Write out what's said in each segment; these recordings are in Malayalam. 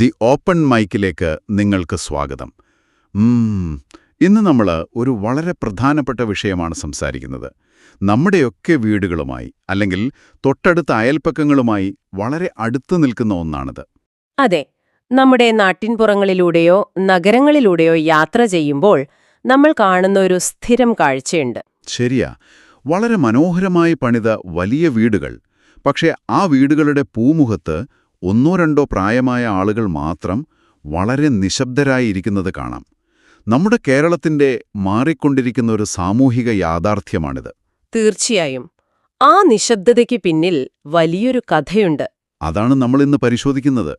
ദി ഓപ്പൺ മൈക്കിലേക്ക് നിങ്ങൾക്ക് സ്വാഗതം. ഇന്ന് നമ്മൾ ഒരു വളരെ പ്രധാനപ്പെട്ട വിഷയമാണ് സംസാരിക്കുന്നത്. നമ്മുടെയൊക്കെ വീടുകളുമായി അല്ലെങ്കിൽ തൊട്ടടുത്ത അയൽപ്പക്കങ്ങളുമായി വളരെ അടുത്ത് നിൽക്കുന്ന ഒന്നാണിത്. അതെ, നമ്മുടെ നാട്ടിൻപുറങ്ങളിലൂടെയോ നഗരങ്ങളിലൂടെയോ യാത്ര ചെയ്യുമ്പോൾ നമ്മൾ കാണുന്ന ഒരു സ്ഥിരം കാഴ്ചയുണ്ട്. ശരിയാ, വളരെ മനോഹരമായി പണിത വലിയ വീടുകൾ. പക്ഷേ ആ വീടുകളുടെ പൂമുഖത്ത് ഒന്നോ രണ്ടോ പ്രായമായ ആളുകൾ മാത്രം വളരെ നിശബ്ദരായിരിക്കുന്നത് കാണാം. നമ്മുടെ കേരളത്തിന്റെ മാറിക്കൊണ്ടിരിക്കുന്ന ഒരു സാമൂഹിക യാഥാർത്ഥ്യമാണിത്. തീർച്ചയായും. ആ നിശബ്ദതയ്ക്ക് പിന്നിൽ വലിയൊരു കഥയുണ്ട്. അതാണ് നമ്മളിന്ന് പരിശോധിക്കുന്നത്.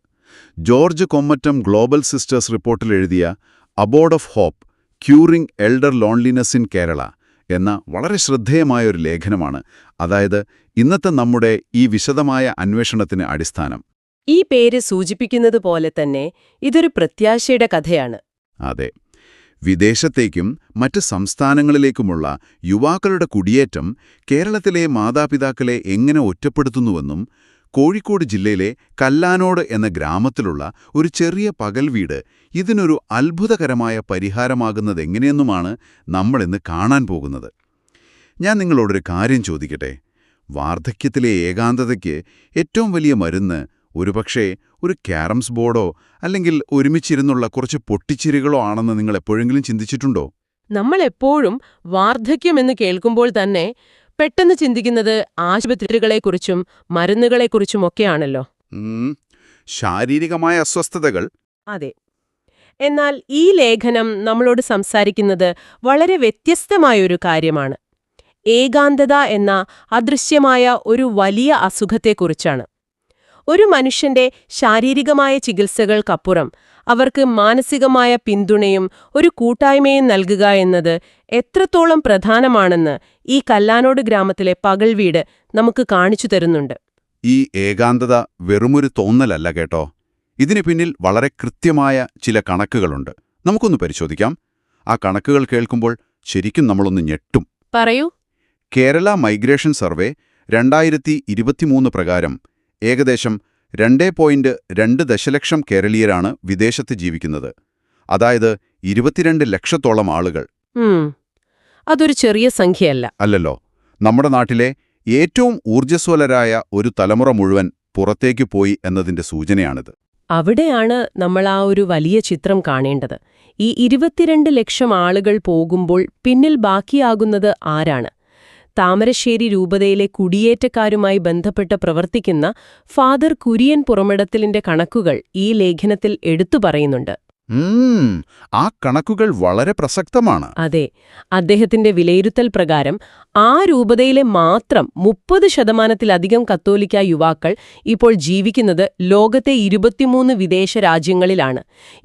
ജോർജ് കൊമ്മറ്റം ഗ്ലോബൽ സിസ്റ്റേഴ്സ് റിപ്പോർട്ടിൽ എഴുതിയ abode of hope, curing elder loneliness in Kerala എന്ന വളരെ ശ്രദ്ധേയമായൊരു ലേഖനമാണ്. അതായത് ഇന്നത്തെ നമ്മുടെ ഈ വിശദമായ അന്വേഷണത്തിന് അടിസ്ഥാനം. ഈ പേര് സൂചിപ്പിക്കുന്നത് പോലെ തന്നെ ഇതൊരു പ്രത്യാശയുടെ കഥയാണ്. അതെ, വിദേശത്തേക്കും മറ്റ് സംസ്ഥാനങ്ങളിലേക്കുമുള്ള യുവാക്കളുടെ കുടിയേറ്റം കേരളത്തിലെ മാതാപിതാക്കളെ എങ്ങനെ ഒറ്റപ്പെടുത്തുന്നുവെന്നും കോഴിക്കോട് ജില്ലയിലെ കല്ലാനോട് എന്ന ഗ്രാമത്തിലുള്ള ഒരു ചെറിയ പകൽ വീട് ഇതിനൊരു അത്ഭുതകരമായ പരിഹാരമാകുന്നതെങ്ങനെയെന്നുമാണ് നമ്മളിന്ന് കാണാൻ പോകുന്നത്. ഞാൻ നിങ്ങളോടൊരു കാര്യം ചോദിക്കട്ടെ. വാർദ്ധക്യത്തിലെ ഏകാന്തതയ്ക്ക് ഏറ്റവും വലിയ മരുന്ന് ഒരുപക്ഷേ ഒരു ക്യാരംസ് ബോർഡോ അല്ലെങ്കിൽ ഒരുമിച്ചിരുന്നുള്ള കുറച്ച് പൊട്ടിച്ചിരികളോ ആണെന്ന് നിങ്ങൾ എപ്പോഴെങ്കിലും ചിന്തിച്ചിട്ടുണ്ടോ? നമ്മൾ എപ്പോഴും വാർദ്ധക്യമെന്ന് കേൾക്കുമ്പോൾ തന്നെ പെട്ടെന്ന് ചിന്തിക്കുന്നത് ആശുപത്രികളെക്കുറിച്ചും മരുന്നുകളെക്കുറിച്ചുമൊക്കെയാണല്ലോ. ശാരീരികമായ അസ്വസ്ഥതകൾ. അതെ. എന്നാൽ ഈ ലേഖനം നമ്മളോട് സംസാരിക്കുന്നത് വളരെ വ്യത്യസ്തമായൊരു കാര്യമാണ്. ഏകാന്തത എന്ന അദൃശ്യമായ ഒരു വലിയ അസുഖത്തെക്കുറിച്ചാണ്. ഒരു മനുഷ്യന്റെ ശാരീരികമായ ചികിത്സകൾക്കപ്പുറം അവർക്ക് മാനസികമായ പിന്തുണയും ഒരു കൂട്ടായ്മയും നൽകുക എന്നത് എത്രത്തോളം പ്രധാനമാണെന്ന് ഈ കല്ലാനോട് ഗ്രാമത്തിലെ പകൽ വീട് നമുക്ക് കാണിച്ചു തരുന്നുണ്ട്. ഈ ഏകാന്തത വെറുമൊരു തോന്നലല്ല കേട്ടോ. ഇതിനു പിന്നിൽ വളരെ കൃത്യമായ ചില കണക്കുകളുണ്ട്. നമുക്കൊന്ന് പരിശോധിക്കാം. ആ കണക്കുകൾ കേൾക്കുമ്പോൾ ശരിക്കും നമ്മളൊന്ന് ഞെട്ടും. പറയൂ. കേരള മൈഗ്രേഷൻ സർവേ 2023 പ്രകാരം ഏകദേശം 2.2 ദശലക്ഷം കേരളീയരാണ് വിദേശത്ത് ജീവിക്കുന്നത്. അതായത് 22 ലക്ഷത്തോളം ആളുകൾ. അതൊരു ചെറിയ സംഖ്യയല്ല. അല്ലല്ലോ. നമ്മുടെ നാട്ടിലെ ഏറ്റവും ഊർജ്ജസ്വലരായ ഒരു തലമുറ മുഴുവൻ പുറത്തേക്ക് പോയി എന്നതിന്റെ സൂചനയാണിത്. അവിടെയാണ് നമ്മൾ ആ ഒരു വലിയ ചിത്രം കാണേണ്ടത്. ഈ 22 ലക്ഷം ആളുകൾ പോകുമ്പോൾ പിന്നിൽ ബാക്കിയാകുന്നത് ആരാണ്? താമരശ്ശേരി രൂപതയിലെ കുടിയേറ്റക്കാരുമായി ബന്ധപ്പെട്ട് പ്രവർത്തിക്കുന്ന ഫാദർ കുര്യൻ പുറമിടത്തിലിന്റെ കണക്കുകൾ ഈ ലേഖനത്തിൽ എടുത്തു പറയുന്നുണ്ട്. ആ കണക്കുകൾ വളരെ പ്രസക്തമാണ്. അതെ. അദ്ദേഹത്തിന്റെ വിലയിരുത്തൽ പ്രകാരം ആ രൂപതയിലെ മാത്രം 30% കത്തോലിക്ക യുവാക്കൾ ഇപ്പോൾ ജീവിക്കുന്നത് ലോകത്തെ 23 വിദേശ രാജ്യങ്ങളിലാണ്.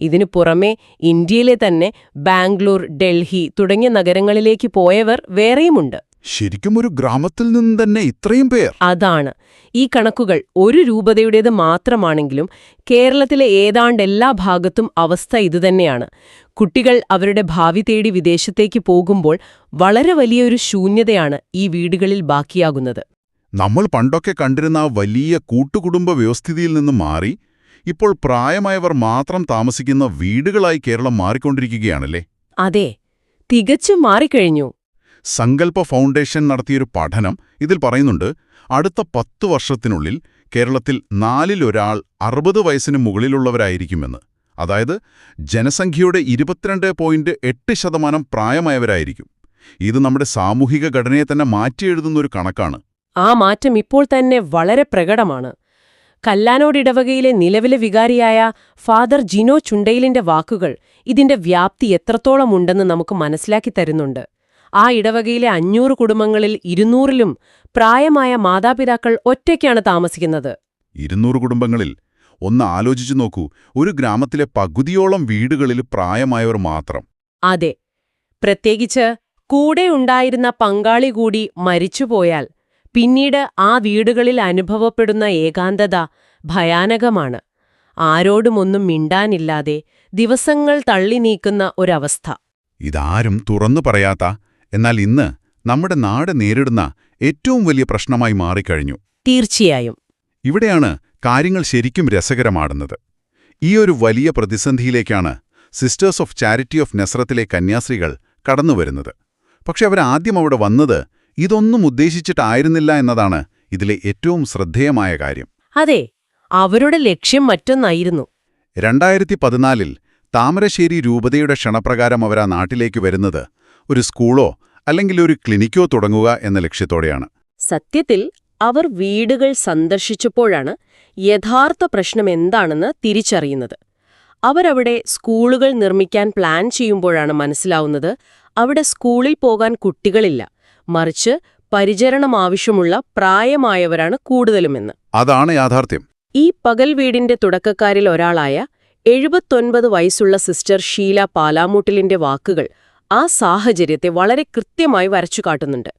ഇതിനു പുറമെ ഇന്ത്യയിലെ തന്നെ ബാംഗ്ലൂർ, ഡൽഹി തുടങ്ങിയ നഗരങ്ങളിലേക്ക് പോയവർ വേറെയുമുണ്ട്. ശരിക്കും ഒരു ഗ്രാമത്തിൽ നിന്ന് തന്നെ ഇത്രയും പേർ? അതാണ്. ഈ കണക്കുകൾ ഒരു രൂപതയുടേത് മാത്രമാണെങ്കിലും കേരളത്തിലെ ഏതാണ്ട് എല്ലാ ഭാഗത്തും അവസ്ഥ ഇതുതന്നെയാണ്. കുട്ടികൾ അവരുടെ ഭാവി തേടി വിദേശത്തേക്ക് പോകുമ്പോൾ വളരെ വലിയൊരു ശൂന്യതയാണ് ഈ വീടുകളിൽ ബാക്കിയാകുന്നത്. നമ്മൾ പണ്ടൊക്കെ കണ്ടിരുന്ന ആ വലിയ കൂട്ടുകുടുംബ വ്യവസ്ഥിതിയിൽ നിന്ന് മാറി ഇപ്പോൾ പ്രായമായവർ മാത്രം താമസിക്കുന്ന വീടുകളായി കേരളം മാറിക്കൊണ്ടിരിക്കുകയാണല്ലേ? അതെ, തികച്ചും മാറിക്കഴിഞ്ഞു. സങ്കല്പ ഫൗണ്ടേഷൻ നടത്തിയൊരു പഠനം ഇതിൽ പറയുന്നുണ്ട്. അടുത്ത 10 വർഷത്തിനുള്ളിൽ കേരളത്തിൽ 4-ൽ ഒരാൾ 60 വയസ്സിന് മുകളിലുള്ളവരായിരിക്കുമെന്ന്. അതായത് ജനസംഖ്യയുടെ 22.8% പ്രായമായവരായിരിക്കും. ഇത് നമ്മുടെ സാമൂഹിക ഘടനയെ തന്നെ മാറ്റിയെഴുതുന്നൊരു കണക്കാണ്. ആ മാറ്റം ഇപ്പോൾ തന്നെ വളരെ പ്രകടമാണ്. കല്ലാനോട് ഇടവകയിലെ നിലവിലെ വികാരിയായ ഫാദർ ജിനോ ചുണ്ടയിലിന്റെ വാക്കുകൾ ഇതിന്റെ വ്യാപ്തി എത്രത്തോളം ഉണ്ടെന്ന് നമുക്ക് മനസ്സിലാക്കി തരുന്നുണ്ട്. ആ ഇടവകയിലെ 500 കുടുംബങ്ങളിൽ 200-ലും പ്രായമായ മാതാപിതാക്കൾ ഒറ്റയ്ക്കാണ് താമസിക്കുന്നത്. 200 കുടുംബങ്ങളിൽ ഒന്ന് ആലോചിച്ചു നോക്കൂ. ഒരു ഗ്രാമത്തിലെ പകുതിയോളം വീടുകളിൽ പ്രായമായവർ മാത്രം. അതെ. പ്രത്യേകിച്ച് കൂടെ ഉണ്ടായിരുന്ന പങ്കാളി കൂടി മരിച്ചുപോയാൽ പിന്നീട് ആ വീടുകളിൽ അനുഭവപ്പെടുന്ന ഏകാന്തത ഭയാനകമാണ്. ആരോടുമൊന്നും മിണ്ടാനില്ലാതെ ദിവസങ്ങൾ തള്ളി നീക്കുന്ന ഒരവസ്ഥ. ഇതാരും തുറന്നു പറയാത്ത, എന്നാൽ ഇന്ന് നമ്മുടെ നാട് നേരിടുന്ന ഏറ്റവും വലിയ പ്രശ്നമായി മാറിക്കഴിഞ്ഞു. തീർച്ചയായും. ഇവിടെയാണ് കാര്യങ്ങൾ ശരിക്കും രസകരമാടുന്നത്. ഈ ഒരു വലിയ പ്രതിസന്ധിയിലേക്കാണ് സിസ്റ്റേഴ്സ് ഓഫ് ചാരിറ്റി ഓഫ് നസ്രത്തിലെ കന്യാസ്ത്രീകൾ കടന്നുവരുന്നത്. പക്ഷെ അവരാദ്യം അവിടെ വന്നത് ഇതൊന്നും ഉദ്ദേശിച്ചിട്ടായിരുന്നില്ല എന്നതാണ് ഇതിലെ ഏറ്റവും ശ്രദ്ധേയമായ കാര്യം. അതെ, അവരുടെ ലക്ഷ്യം മറ്റൊന്നായിരുന്നു. 2014 താമരശ്ശേരി രൂപതയുടെ ക്ഷണപ്രകാരം അവരാ നാട്ടിലേക്ക് വരുന്നത് ഒരു സ്കൂളോ അല്ലെങ്കിൽ ഒരു ക്ലിനിക്കോ തുടങ്ങുക എന്ന ലക്ഷ്യത്തോടെയാണ്. സത്യത്തിൽ അവർ വീടുകൾ സന്ദർശിച്ചപ്പോഴാണ് യഥാർത്ഥ പ്രശ്നം എന്താണെന്ന് തിരിച്ചറിയുന്നത്. അവരവിടെ സ്കൂളുകൾ നിർമ്മിക്കാൻ പ്ലാൻ ചെയ്യുമ്പോഴാണ് മനസ്സിലാവുന്നത് അവിടെ സ്കൂളിൽ പോകാൻ കുട്ടികളില്ല, മറിച്ച് പരിചരണം ആവശ്യമുള്ള പ്രായമായവരാണ് കൂടുതലുമെന്ന്. അതാണ് യാഥാർത്ഥ്യം. ഈ പകൽ വീടിന്റെ തുടക്കക്കാരിൽ ഒരാളായ 79 വയസ്സുള്ള സിസ്റ്റർ ഷീല പാലാമൂട്ടിലിന്റെ വാക്കുകൾ ആ സാഹചര്യത്തെ വളരെ കൃത്യമായി വരച്ചുകാട്ടുന്നുണ്ട്.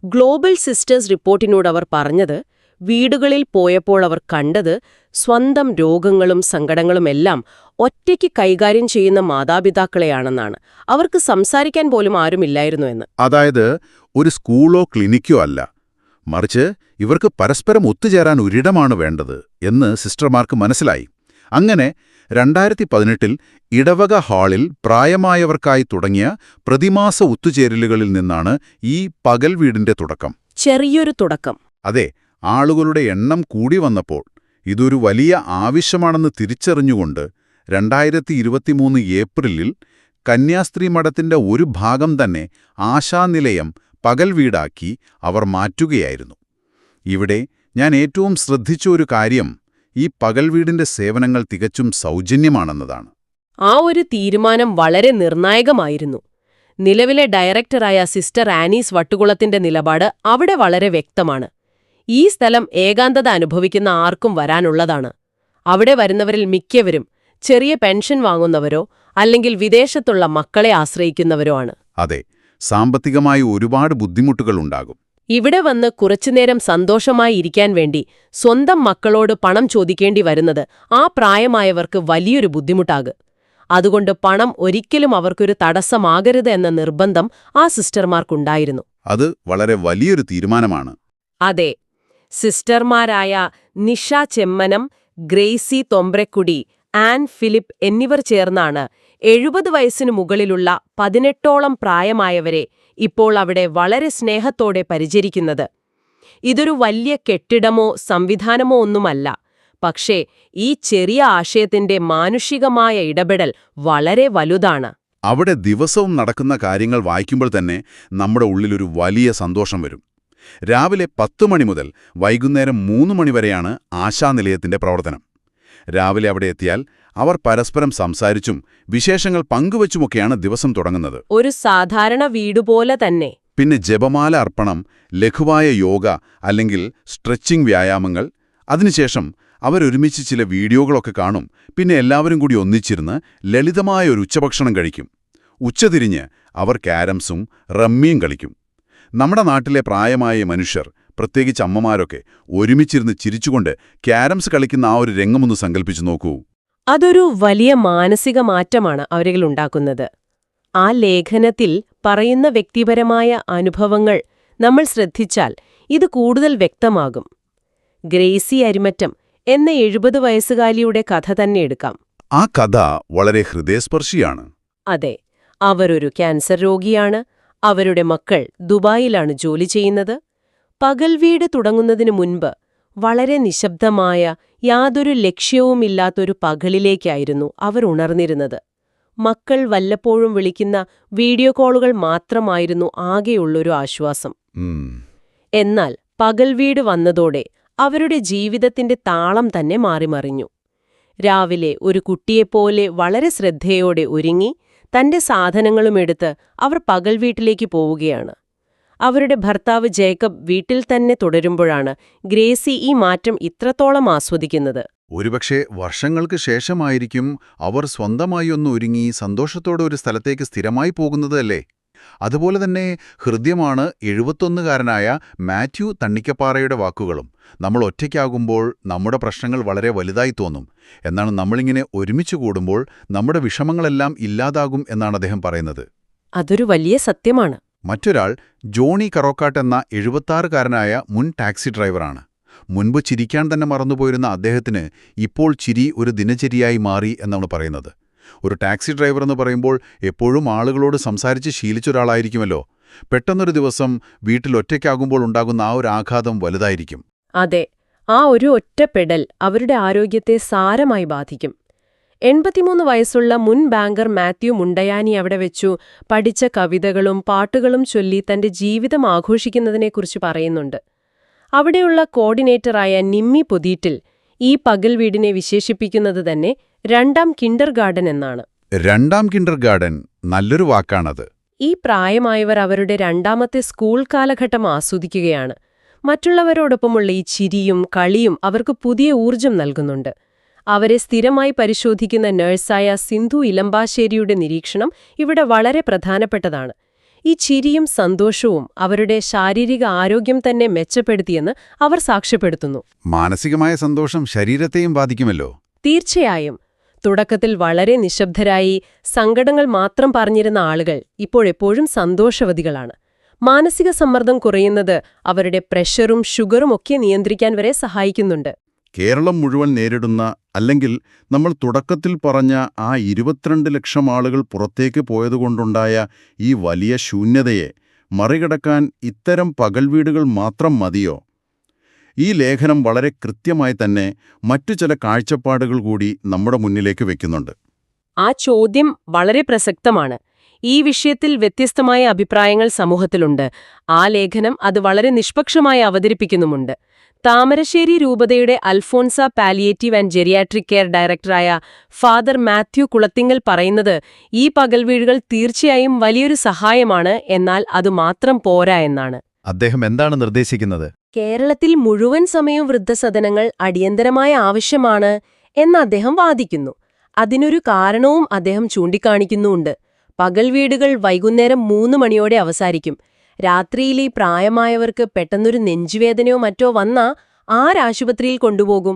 ഗ്ലോബൽ സിസ്റ്റേഴ്സ് റിപ്പോർട്ടിനോട് അവർ പറഞ്ഞത് വീടുകളിൽ പോയപ്പോൾ അവർ കണ്ടത് സ്വന്തം രോഗങ്ങളും സങ്കടങ്ങളുമെല്ലാം ഒറ്റയ്ക്ക് കൈകാര്യം ചെയ്യുന്ന മാതാപിതാക്കളെയാണെന്നാണ്. അവർക്ക് സംസാരിക്കാൻ പോലും ആരുമില്ലായിരുന്നു എന്ന്. അതായത് ഒരു സ്കൂളോ ക്ലിനിക്കോ അല്ല, മറിച്ച് ഇവർക്ക് പരസ്പരം ഒത്തുചേരാൻ ഒരിടമാണ് വേണ്ടത് എന്ന് സിസ്റ്റർമാർക്ക് മനസ്സിലായി. അങ്ങനെ 2018 ഇടവക ഹാളിൽ പ്രായമായവർക്കായി തുടങ്ങിയ പ്രതിമാസ ഒത്തുചേരലുകളിൽ നിന്നാണ് ഈ പകൽ വീടിന്റെ തുടക്കം. ചെറിയൊരു തുടക്കം. അതെ, ആളുകളുടെ എണ്ണം കൂടി വന്നപ്പോൾ ഇതൊരു വലിയ ആവശ്യമാണെന്ന് തിരിച്ചറിഞ്ഞുകൊണ്ട് 2023 ഏപ്രിലിൽ കന്യാസ്ത്രീ മഠത്തിന്റെ ഒരു ഭാഗം തന്നെ ആശാനിലയം പകൽ വീടാക്കി അവർ മാറ്റുകയായിരുന്നു. ഇവിടെ ഞാൻ ഏറ്റവും ശ്രദ്ധിച്ച ഒരു കാര്യം ഈ പകൽ വീടിന്റെ സേവനങ്ങൾ തികച്ചും സൗജന്യമാണെന്നതാണ്. ആ ഒരു തീരുമാനം വളരെ നിർണായകമായിരുന്നു. നിലവിലെ ഡയറക്ടറായ സിസ്റ്റർ ആനീസ് വട്ടുകുളത്തിന്റെ നിലപാട് അവിടെ വളരെ വ്യക്തമാണ്. ഈ സ്ഥലം ഏകാന്തത അനുഭവിക്കുന്ന ആർക്കും വരാനുള്ളതാണ്. അവിടെ വരുന്നവരിൽ മിക്കവരും ചെറിയ പെൻഷൻ വാങ്ങുന്നവരോ അല്ലെങ്കിൽ വിദേശത്തുള്ള മക്കളെ ആശ്രയിക്കുന്നവരോ ആണ്. അതെ, സാമ്പത്തികമായി ഒരുപാട് ബുദ്ധിമുട്ടുകളുണ്ടാകും. ഇവിടെ വന്ന് കുറച്ചുനേരം സന്തോഷമായി ഇരിക്കാൻ വേണ്ടി സ്വന്തം മക്കളോട് പണം ചോദിക്കേണ്ടി വരുന്നത് ആ പ്രായമായവർക്ക് വലിയൊരു ബുദ്ധിമുട്ടാകും. അതുകൊണ്ട് പണം ഒരിക്കലും അവർക്കൊരു തടസ്സമാകരുത് എന്ന നിർബന്ധം ആ സിസ്റ്റർമാർക്കുണ്ടായിരുന്നു. അത് വളരെ വലിയൊരു തീരുമാനമാണ്. അതെ, സിസ്റ്റർമാരായ നിഷ ചെമ്മനം, ഗ്രേസി തൊമ്പ്രക്കുടി, ആൻ ഫിലിപ്പ് എന്നിവർ ചേർന്നാണ് 70 വയസ്സിനു മുകളിലുള്ള 18ഓളം പ്രായമായവരെ ഇപ്പോൾ അവിടെ വളരെ സ്നേഹത്തോടെ പരിചരിക്കുന്നത്. ഇതൊരു വലിയ കെട്ടിടമോ സംവിധാനമോ ഒന്നുമല്ല, പക്ഷേ ഈ ചെറിയ ആശയത്തിന്റെ മാനുഷികമായ ഇടപെടൽ വളരെ വലുതാണ്. അവിടെ ദിവസവും നടക്കുന്ന കാര്യങ്ങൾ വായിക്കുമ്പോൾ തന്നെ നമ്മുടെ ഉള്ളിലൊരു വലിയ സന്തോഷം വരും. രാവിലെ 10 മണി മുതൽ വൈകുന്നേരം 3 മണി വരെയാണ് ആശാനിലയത്തിന്റെ പ്രവർത്തനം. രാവിലെ അവിടെ എത്തിയാൽ അവർ പരസ്പരം സംസാരിച്ചും വിശേഷങ്ങൾ പങ്കുവച്ചുമൊക്കെയാണ് ദിവസം തുടങ്ങുന്നത്. ഒരു സാധാരണ വീടുപോലെ തന്നെ. പിന്നെ ജപമാല അർപ്പണം, ലഘുവായ യോഗ അല്ലെങ്കിൽ സ്ട്രെച്ചിംഗ് വ്യായാമങ്ങൾ. അതിനുശേഷം അവരൊരുമിച്ച് ചില വീഡിയോകളൊക്കെ കാണും. പിന്നെ എല്ലാവരും കൂടി ഒന്നിച്ചിരുന്ന് ലളിതമായ ഒരു ഉച്ചഭക്ഷണം കഴിക്കും. ഉച്ചതിരിഞ്ഞ് അവർ ക്യാരംസും റമ്മിയും കളിക്കും. നമ്മുടെ നാട്ടിലെ പ്രായമായ മനുഷ്യർ, പ്രത്യേകിച്ച് അമ്മമാരൊക്കെ ഒരുമിച്ചിരുന്ന് ചിരിച്ചുകൊണ്ട് ക്യാരംസ് കളിക്കുന്ന ആ ഒരു രംഗമൊന്ന് സങ്കല്പിച്ചു നോക്കൂ. അതൊരു വലിയ മാനസിക മാറ്റമാണ് അവരിലുണ്ടാക്കുന്നത്. ആ ലേഖനത്തിൽ പറയുന്ന വ്യക്തിപരമായ അനുഭവങ്ങൾ നമ്മൾ ശ്രദ്ധിച്ചാൽ ഇത് കൂടുതൽ വ്യക്തമാകും. ഗ്രേസി അരിമറ്റം എന്ന 70 വയസ്സുകാരിയുടെ കഥ തന്നെ എടുക്കാം. ആ കഥ വളരെ ഹൃദയസ്പർശിയാണ്. അതെ, അവരൊരു ക്യാൻസർ രോഗിയാണ്. അവരുടെ മക്കൾ ദുബായിലാണ് ജോലി ചെയ്യുന്നത്. പകൽ വീട് തുടങ്ങുന്നതിനു മുൻപ് വളരെ നിശബ്ദമായ യാതൊരു ലക്ഷ്യവുമില്ലാത്തൊരു പകലിലേക്കായിരുന്നു അവർ ഉണർന്നിരുന്നത്. മക്കൾ വല്ലപ്പോഴും വിളിക്കുന്ന വീഡിയോ കോളുകൾ മാത്രമായിരുന്നു ആകെയുള്ളൊരു ആശ്വാസം. എന്നാൽ പകൽ വീട് വന്നതോടെ അവരുടെ ജീവിതത്തിന്റെ താളം തന്നെ മാറിമറിഞ്ഞു. രാവിലെ ഒരു കുട്ടിയെപ്പോലെ വളരെ ശ്രദ്ധയോടെ ഒരുങ്ങി തന്റെ സാധനങ്ങളുമെടുത്ത് അവർ പകൽ വീട്ടിലേക്ക് പോവുകയാണ്. അവരുടെ ഭർത്താവ് ജേക്കബ് വീട്ടിൽ തന്നെ തുടരുമ്പോഴാണ് ഗ്രേസി ഈ മാറ്റം ഇത്രത്തോളം ആസ്വദിക്കുന്നത്. ഒരുപക്ഷെ വർഷങ്ങൾക്ക് ശേഷമായിരിക്കും അവർ സ്വന്തമായി ഒന്ന് ഒരുങ്ങി സന്തോഷത്തോടെ ഒരു സ്ഥലത്തേക്ക് സ്ഥിരമായി പോകുന്നത് അല്ലേ? അതുപോലെ തന്നെ ഹൃദ്യമാണ് 71കാരനായ മാത്യു തണ്ണിക്കപ്പാറയുടെ വാക്കുകളും. നമ്മൾ ഒറ്റയ്ക്കാകുമ്പോൾ നമ്മുടെ പ്രശ്നങ്ങൾ വളരെ വലുതായി തോന്നും. എന്നാണ് നമ്മളിങ്ങനെ ഒരുമിച്ച് കൂടുമ്പോൾ നമ്മുടെ വിഷമങ്ങളെല്ലാം ഇല്ലാതാകും എന്നാണ് അദ്ദേഹം പറയുന്നത്. അതൊരു വലിയ സത്യമാണ്. മറ്റൊരാൾ ജോണി കറോക്കാട്ട് എന്ന 76കാരനായ മുൻ ടാക്സി ഡ്രൈവറാണ്. മുൻപ് ചിരിക്കാൻ തന്നെ മറന്നുപോയിരുന്ന അദ്ദേഹത്തിന് ഇപ്പോൾ ചിരി ഒരു ദിനചര്യയായി മാറി എന്നാണ് പറയുന്നത്. ഒരു ടാക്സി ഡ്രൈവർ എന്ന് പറയുമ്പോൾ എപ്പോഴും ആളുകളോട് സംസാരിച്ച് ശീലിച്ചൊരാളായിരിക്കുമല്ലോ. പെട്ടെന്നൊരു ദിവസം വീട്ടിൽ ഒറ്റയ്ക്കാകുമ്പോൾ ഉണ്ടാകുന്ന ആ ഒരു ആഘാതം വലുതായിരിക്കും. അതെ, ആ ഒരു ഒറ്റപ്പെടൽ അവരുടെ ആരോഗ്യത്തെ സാരമായി ബാധിക്കും. 83 വയസ്സുള്ള മുൻ ബാങ്കർ മാത്യു മുണ്ടയാനി അവിടെ വെച്ചു പഠിച്ച കവിതകളും പാട്ടുകളും ചൊല്ലി തന്റെ ജീവിതം ആഘോഷിക്കുന്നതിനെക്കുറിച്ച് പറയുന്നുണ്ട്. അവിടെയുള്ള കോർഡിനേറ്ററായ നിമ്മി പൊതീറ്റിൽ ഈ പകൽ വീടിനെ വിശേഷിപ്പിക്കുന്നത് തന്നെ രണ്ടാം കിൻഡർ ഗാർഡൻ എന്നാണ്. രണ്ടാം കിൻഡർ ഗാർഡൻ, നല്ലൊരു വാക്കാണത്. ഈ പ്രായമായവർ അവരുടെ രണ്ടാമത്തെ സ്കൂൾ കാലഘട്ടം ആസ്വദിക്കുകയാണ്. മറ്റുള്ളവരോടൊപ്പമുള്ള ഈ ചിരിയും കളിയും അവർക്ക് പുതിയ ഊർജം നൽകുന്നുണ്ട്. അവരെ സ്ഥിരമായി പരിശോധിക്കുന്ന നഴ്സായ സിന്ധു ഇലമ്പാശ്ശേരിയുടെ നിരീക്ഷണം ഇവിടെ വളരെ പ്രധാനപ്പെട്ടതാണ്. ഈ ചിരിയും സന്തോഷവും അവരുടെ ശാരീരിക ആരോഗ്യം തന്നെ മെച്ചപ്പെടുത്തിയെന്ന് അവർ സാക്ഷ്യപ്പെടുത്തുന്നു. മാനസികമായ സന്തോഷം ശരീരത്തെയും ബാധിക്കുമല്ലോ. തീർച്ചയായും. തുടക്കത്തിൽ വളരെ നിശബ്ദരായി സങ്കടങ്ങൾ മാത്രം പറഞ്ഞിരുന്ന ആളുകൾ ഇപ്പോഴെപ്പോഴും സന്തോഷവതികളാണ്. മാനസിക സമ്മർദ്ദം കുറയുന്നത് അവരുടെ പ്രഷറും ഷുഗറും ഒക്കെ നിയന്ത്രിക്കാൻ വരെ സഹായിക്കുന്നുണ്ട്. കേരളം മുഴുവൻ നേരിടുന്ന, അല്ലെങ്കിൽ നമ്മൾ തുടക്കത്തിൽ പറഞ്ഞ ആ 22 ലക്ഷം ആളുകൾ പുറത്തേക്ക് പോയതുകൊണ്ടുണ്ടായ ഈ വലിയ ശൂന്യതയെ മറികടക്കാൻ ഇത്തരം പകൽവീടുകൾ മാത്രം മതിയോ? ഈ ലേഖനം വളരെ കൃത്യമായി തന്നെ മറ്റു ചില കാഴ്ചപ്പാടുകൾ കൂടി നമ്മുടെ മുന്നിലേക്ക് വെക്കുന്നുണ്ട്. ആ ചോദ്യം വളരെ പ്രസക്തമാണ്. ഈ വിഷയത്തിൽ വ്യത്യസ്തമായ അഭിപ്രായങ്ങൾ സമൂഹത്തിലുണ്ട്. ആ ലേഖനം അത് വളരെ നിഷ്പക്ഷമായി അവതരിപ്പിക്കുന്നുമുണ്ട്. താമരശ്ശേരി രൂപതയുടെ Alphonsa palliative and geriatric care ഡയറക്ടറായ ഫാദർ മാത്യു കുളത്തിങ്കൽ പറയുന്നത് ഈ പകൽവീടുകൾ തീർച്ചയായും വലിയൊരു സഹായമാണ്, എന്നാൽ അതുമാത്രം പോരാ എന്നാണ്. അദ്ദേഹം എന്താണ് നിർദ്ദേശിക്കുന്നത്? കേരളത്തിൽ മുഴുവൻ സമയവും വൃദ്ധസദനങ്ങൾ അടിയന്തരമായ ആവശ്യമാണ് എന്ന് അദ്ദേഹം വാദിക്കുന്നു. അതിനൊരു കാരണവും അദ്ദേഹം ചൂണ്ടിക്കാണിക്കുന്നുമുണ്ട്. പകൽവീടുകൾ വൈകുന്നേരം 3 മണിയോടെ അവസാനിക്കും. രാത്രിയിൽ ഈ പ്രായമായവർക്ക് പെട്ടെന്നൊരു നെഞ്ചുവേദനയോ മറ്റോ വന്നാ ആരാശുപത്രിയിൽ കൊണ്ടുപോകും?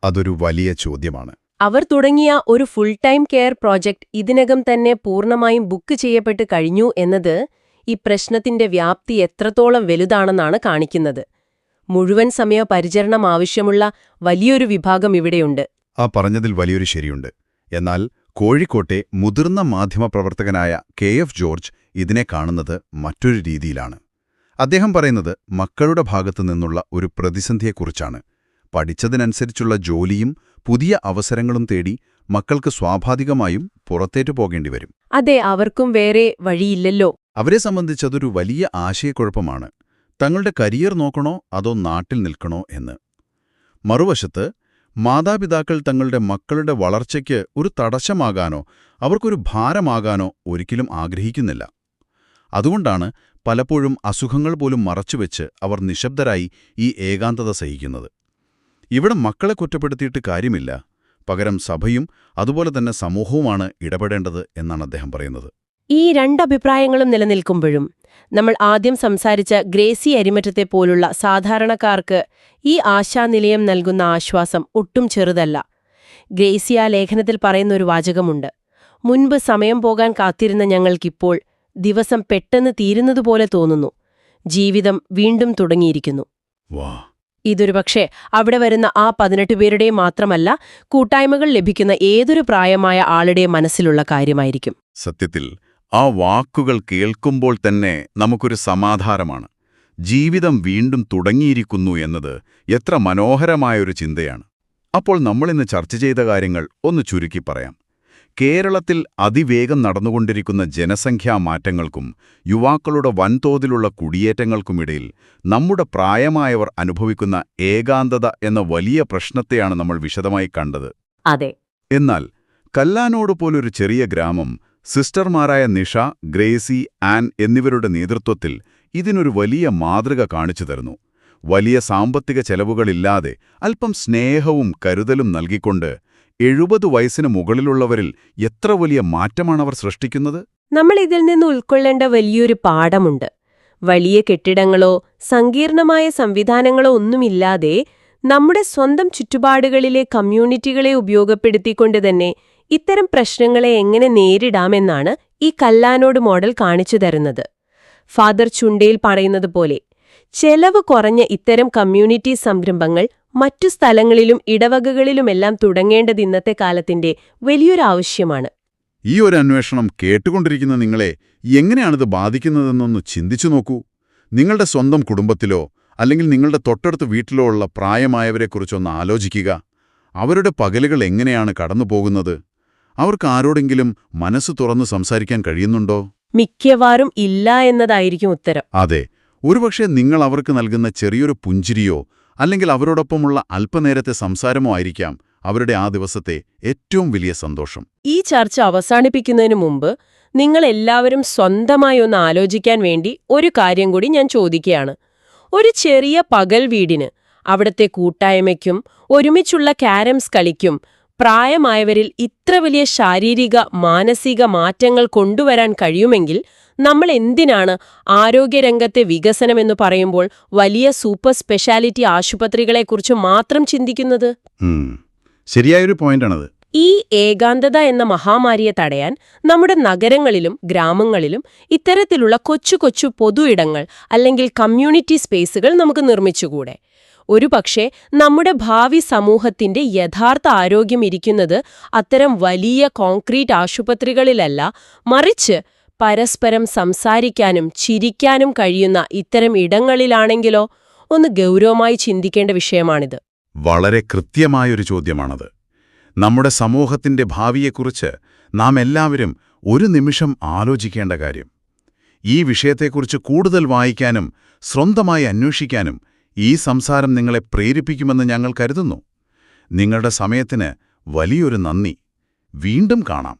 അതൊരു വലിയ ചോദ്യമാണ്. അവർ തുടങ്ങിയ ഒരു ഫുൾ ടൈം കെയർ പ്രോജക്റ്റ് ഇതിനകം തന്നെ പൂർണ്ണമായും ബുക്ക് ചെയ്യപ്പെട്ട് കഴിഞ്ഞു എന്നത് ഈ പ്രശ്നത്തിന്റെ വ്യാപ്തി എത്രത്തോളം വലുതാണെന്നാണ് കാണിക്കുന്നത്. മുഴുവൻ സമയ പരിചരണം ആവശ്യമുള്ള വലിയൊരു വിഭാഗം ഇവിടെയുണ്ട്. ആ പറഞ്ഞതിൽ വലിയൊരു ശരിയുണ്ട്. എന്നാൽ കോഴിക്കോട്ടെ മുതിർന്ന മാധ്യമപ്രവർത്തകനായ KF ജോർജ് ഇതിനെ കാണുന്നത് മറ്റൊരു രീതിയിലാണ്. അദ്ദേഹം പറയുന്നത് മക്കളുടെ ഭാഗത്തു നിന്നുള്ള ഒരു പ്രതിസന്ധിയെക്കുറിച്ചാണ്. പഠിച്ചതിനനുസരിച്ചുള്ള ജോലിയും പുതിയ അവസരങ്ങളും തേടി മക്കൾക്ക് സ്വാഭാവികമായും പുറത്തേറ്റു പോകേണ്ടി വരും. അതെ, അവർക്കും വേറെ വഴിയില്ലല്ലോ. അവരെ സംബന്ധിച്ചതൊരു വലിയ ആശയക്കുഴപ്പമാണ്. തങ്ങളുടെ കരിയർ നോക്കണോ അതോ നാട്ടിൽ നിൽക്കണോ എന്ന്. മറുവശത്ത് മാതാപിതാക്കൾ തങ്ങളുടെ മക്കളുടെ വളർച്ചയ്ക്ക് ഒരു തടസ്സമാകാനോ അവർക്കൊരു ഭാരമാകാനോ ഒരിക്കലും ആഗ്രഹിക്കുന്നില്ല. അതുകൊണ്ടാണ് പലപ്പോഴും അസുഖങ്ങൾ പോലും മറച്ചുവെച്ച് അവർ നിശബ്ദരായി ഈ ഏകാന്തത സഹിക്കുന്നത്. ഇവിടെ മക്കളെ കുറ്റപ്പെടുത്തിയിട്ട് കാര്യമില്ല, പകരം സഭയും അതുപോലെ തന്നെ സമൂഹവുമാണ് ഇടപെടേണ്ടത് എന്നാണ് അദ്ദേഹം പറയുന്നത്. ഈ രണ്ടഭിപ്രായങ്ങളും നിലനിൽക്കുമ്പോഴും നമ്മൾ ആദ്യം സംസാരിച്ച ഗ്രേസി അരിമറ്റത്തെ പോലുള്ള സാധാരണക്കാർക്ക് ഈ ആശാനിലയം നൽകുന്ന ആശ്വാസം ഒട്ടും ചെറുതല്ല. ഗ്രേസി ആ ലേഖനത്തിൽ പറയുന്നൊരു വാചകമുണ്ട്: മുൻപ് സമയം പോകാൻ കാത്തിരുന്ന ഞങ്ങൾക്കിപ്പോൾ ദിവസം പെട്ടെന്ന് തീരുന്നതുപോലെ തോന്നുന്നു. ജീവിതം വീണ്ടും തുടങ്ങിയിരിക്കുന്നു. ഇതൊരുപക്ഷെ അവിടെ വരുന്ന ആ 18 പേരുടെയും മാത്രമല്ല, കൂട്ടായ്മകൾ ലഭിക്കുന്ന ഏതൊരു പ്രായമായ ആളുടെയും മനസ്സിലുള്ള കാര്യമായിരിക്കും. സത്യത്തിൽ ആ വാക്കുകൾ കേൾക്കുമ്പോൾ തന്നെ നമുക്കൊരു സമാധാനമാണ്. ജീവിതം വീണ്ടും തുടങ്ങിയിരിക്കുന്നു എന്നത് എത്ര മനോഹരമായൊരു ചിന്തയാണ്. അപ്പോൾ നമ്മളിന്ന് ചർച്ച ചെയ്ത കാര്യങ്ങൾ ഒന്ന് ചുരുക്കി പറയാം. കേരളത്തിൽ അതിവേഗം നടന്നുകൊണ്ടിരിക്കുന്ന ജനസംഖ്യാ മാറ്റങ്ങൾക്കും യുവാക്കളുടെ വൻതോതിലുള്ള കുടിയേറ്റങ്ങൾക്കുമിടയിൽ നമ്മുടെ പ്രായമായവർ അനുഭവിക്കുന്ന ഏകാന്തത എന്ന വലിയ പ്രശ്നത്തെയാണ് നമ്മൾ വിശദമായി കണ്ടത്. അതെ. എന്നാൽ കല്ലാനോട് പോലൊരു ചെറിയ ഗ്രാമം സിസ്റ്റർമാരായ നിഷ, ഗ്രേസി, ആൻ എന്നിവരുടെ നേതൃത്വത്തിൽ ഇതിനൊരു വലിയ മാതൃക കാണിച്ചു തരുന്നു. വലിയ സാമ്പത്തിക ചെലവുകളില്ലാതെ അല്പം സ്നേഹവും കരുതലും നൽകിക്കൊണ്ട് 70 വയസ്സിന് മുകളിലുള്ളവരിൽ എത്ര വലിയ മാറ്റമാണവർ സൃഷ്ടിക്കുന്നത്. നമ്മൾ ഇതിൽ നിന്ന് ഉൾക്കൊള്ളേണ്ട വലിയൊരു പാഠമുണ്ട്. വലിയ കെട്ടിടങ്ങളോ സങ്കീർണമായ സംവിധാനങ്ങളോ ഒന്നുമില്ലാതെ നമ്മുടെ സ്വന്തം ചുറ്റുപാടുകളിലെ കമ്മ്യൂണിറ്റികളെ ഉപയോഗപ്പെടുത്തിക്കൊണ്ട് തന്നെ ഇത്തരം പ്രശ്നങ്ങളെ എങ്ങനെ നേരിടാമെന്നാണ് ഈ കല്ലാനോട് മോഡൽ കാണിച്ചു തരുന്നത്. ഫാദർ ചുണ്ടേൽ പറയുന്നത് പോലെ ചെലവ് കുറഞ്ഞ ഇത്തരം കമ്മ്യൂണിറ്റി സംരംഭങ്ങൾ മറ്റു സ്ഥലങ്ങളിലും ഇടവകകളിലുമെല്ലാം തുടങ്ങേണ്ടത് ഇന്നത്തെ കാലത്തിന്റെ വലിയൊരു ആവശ്യമാണ്. ഈ ഒരു അന്വേഷണം കേട്ടുകൊണ്ടിരിക്കുന്ന നിങ്ങളെ എങ്ങനെയാണിത് ബാധിക്കുന്നതെന്നൊന്ന് ചിന്തിച്ചു നോക്കൂ. നിങ്ങളുടെ സ്വന്തം കുടുംബത്തിലോ അല്ലെങ്കിൽ നിങ്ങളുടെ തൊട്ടടുത്ത വീട്ടിലോ ഉള്ള പ്രായമായവരെക്കുറിച്ചൊന്ന് ആലോചിക്കുക. അവരുടെ പകലുകൾ എങ്ങനെയാണ് കടന്നുപോകുന്നത്? അവർക്ക് ആരോടെങ്കിലും മനസ്സ് തുറന്ന് സംസാരിക്കാൻ കഴിയുന്നുണ്ടോ? മിക്കവാറും ഇല്ല എന്നതായിരിക്കും ഉത്തരം. അതെ, ഒരുപക്ഷെ നിങ്ങൾ അവർക്ക് നൽകുന്ന ചെറിയൊരു പുഞ്ചിരിയോ അല്ലെങ്കിൽ അവരോടൊപ്പമുള്ള അല്പനേരത്തെ സംസാരമോ ആയിരിക്കാം അവരുടെ ആ ദിവസത്തെ ഏറ്റവും വലിയ സന്തോഷം. ഈ ചർച്ച അവസാനിപ്പിക്കുന്നതിന് മുമ്പ് നിങ്ങളെല്ലാവരും സ്വന്തമായി ഒന്ന് ആലോചിക്കാൻ വേണ്ടി ഒരു കാര്യം കൂടി ഞാൻ ചോദിക്കുകയാണ്. ഒരു ചെറിയ പകൽ വീടിന്, അവിടത്തെ കൂട്ടായ്മയ്ക്കും ഒരുമിച്ചുള്ള ക്യാരംസ് കളിക്കും പ്രായമായവരിൽ ഇത്ര വലിയ ശാരീരിക മാനസിക മാറ്റങ്ങൾ കൊണ്ടുവരാൻ കഴിയുമെങ്കിൽ നമ്മൾ എന്തിനാണ് ആരോഗ്യരംഗത്തെ വികസനമെന്ന് പറയുമ്പോൾ വലിയ സൂപ്പർ സ്പെഷ്യാലിറ്റി ആശുപത്രികളെക്കുറിച്ച് മാത്രം ചിന്തിക്കുന്നത്? ശരിയായൊരു പോയിന്റാണത്. ഈ ഏകാന്തത എന്ന മഹാമാരിയെ തടയാൻ നമ്മുടെ നഗരങ്ങളിലും ഗ്രാമങ്ങളിലും ഇത്തരത്തിലുള്ള കൊച്ചു കൊച്ചു പൊതു ഇടങ്ങൾ അല്ലെങ്കിൽ കമ്മ്യൂണിറ്റി സ്പേസുകൾ നമുക്ക് നിർമ്മിച്ചുകൂടെ? ഒരുപക്ഷെ നമ്മുടെ ഭാവി സമൂഹത്തിന്റെ യഥാർത്ഥ ആരോഗ്യം ഇരിക്കുന്നത് അത്തരം വലിയ കോൺക്രീറ്റ് ആശുപത്രികളിലല്ല, മറിച്ച് പരസ്പരം സംസാരിക്കാനും ചിരിക്കാനും കഴിയുന്ന ഇത്തരം ഇടങ്ങളിലാണെങ്കിലോ? ഒന്ന് ഗൗരവമായി ചിന്തിക്കേണ്ട വിഷയമാണിത്. വളരെ കൃത്യമായൊരു ചോദ്യമാണത്. നമ്മുടെ സമൂഹത്തിന്റെ ഭാവിയെക്കുറിച്ച് നാം എല്ലാവരും ഒരു നിമിഷം ആലോചിക്കേണ്ട കാര്യം. ഈ വിഷയത്തെക്കുറിച്ച് കൂടുതൽ വായിക്കാനും സ്വന്തമായി അന്വേഷിക്കാനും ഈ സംസാരം നിങ്ങളെ പ്രേരിപ്പിക്കുമെന്ന് ഞങ്ങൾ കരുതുന്നു. നിങ്ങളുടെ സമയത്തിന് വലിയൊരു നന്ദി. വീണ്ടും കാണാം.